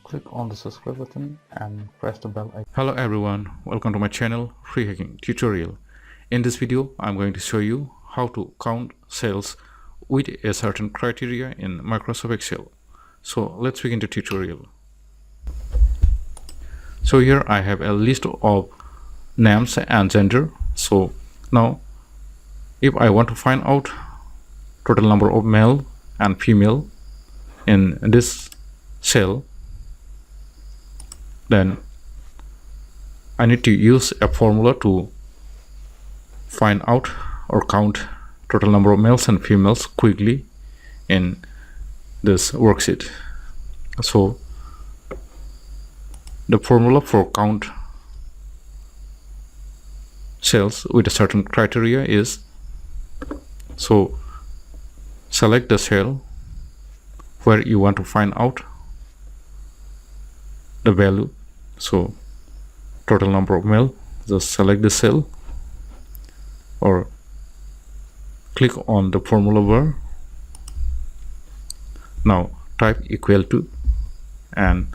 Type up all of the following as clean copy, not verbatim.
Click on the subscribe button and press the bell icon. Hello everyone, welcome to my channel Free Hacking Tutorial. In this video I'm going to show you how to count cells with a certain criteria in Microsoft Excel. So let's begin the tutorial. So here I have a list of names and gender. So now if I want to find out total number of male and female in this cell, then I need to use a formula to find out or count total number of males and females quickly in this worksheet. So the formula for count cells with a certain criteria is, so select the cell where you want to find out the value. So total number of male, just select the cell or click on the formula bar. Now type equal to and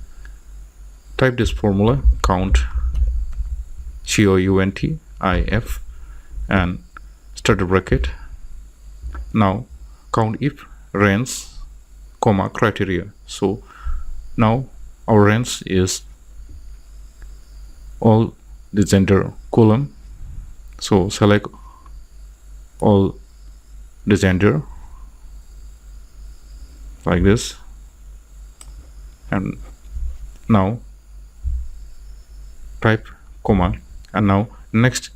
type this formula count, COUNT-IF, and start the bracket. Now count if range comma criteria. So now our range is all the gender column, so select all the gender like this, and now type comma, and now next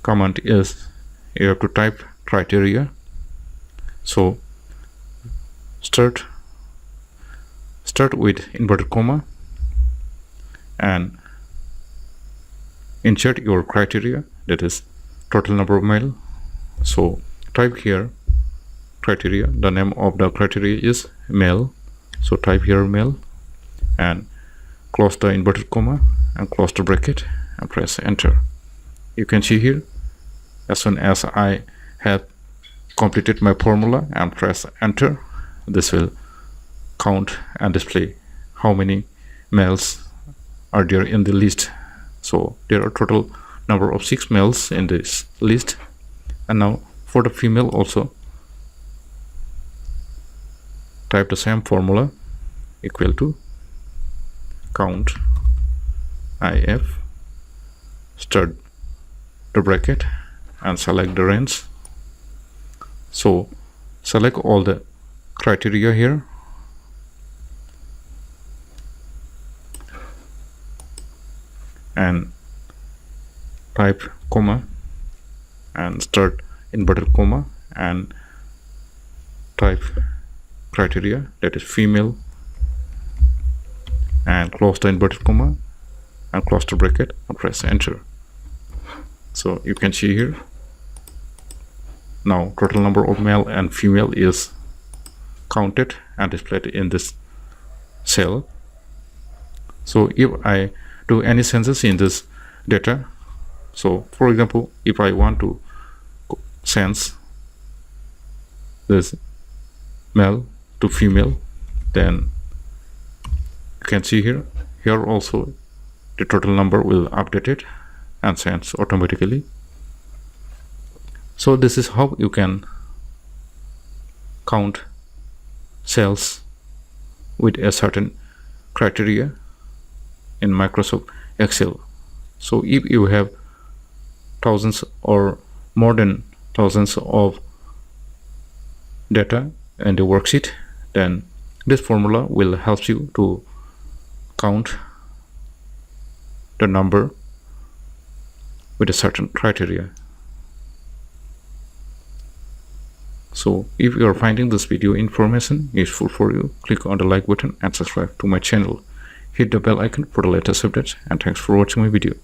command is you have to type criteria. So start with inverted comma and insert your criteria, that is total number of male. So type here criteria, the name of the criteria is male, so type here male and close the inverted comma and close the bracket and press enter. You can see here, as soon as I have completed my formula and press enter, this will count and display how many males are there in the list. So there are total number of 6 males in this list. And now for the female also, type the same formula equal to count IF, start the bracket and select the range. So select all the criteria here and type comma and start inverted comma and type criteria, that is female, and close the inverted comma and close the bracket and press enter. So you can see here, now total number of male and female is counted and displayed in this cell. So if I do any census in this data, so for example, if I want to sense this male to female, then you can see here also the total number will update it and sense automatically. So this is how you can count cells with a certain criteria in Microsoft Excel. So if you have thousands or more than thousands of data in the worksheet, then this formula will help you to count the number with a certain criteria. So if you are finding this video information useful for you, click on the like button and subscribe to my channel. Hit the bell icon for the latest updates, and thanks for watching my video.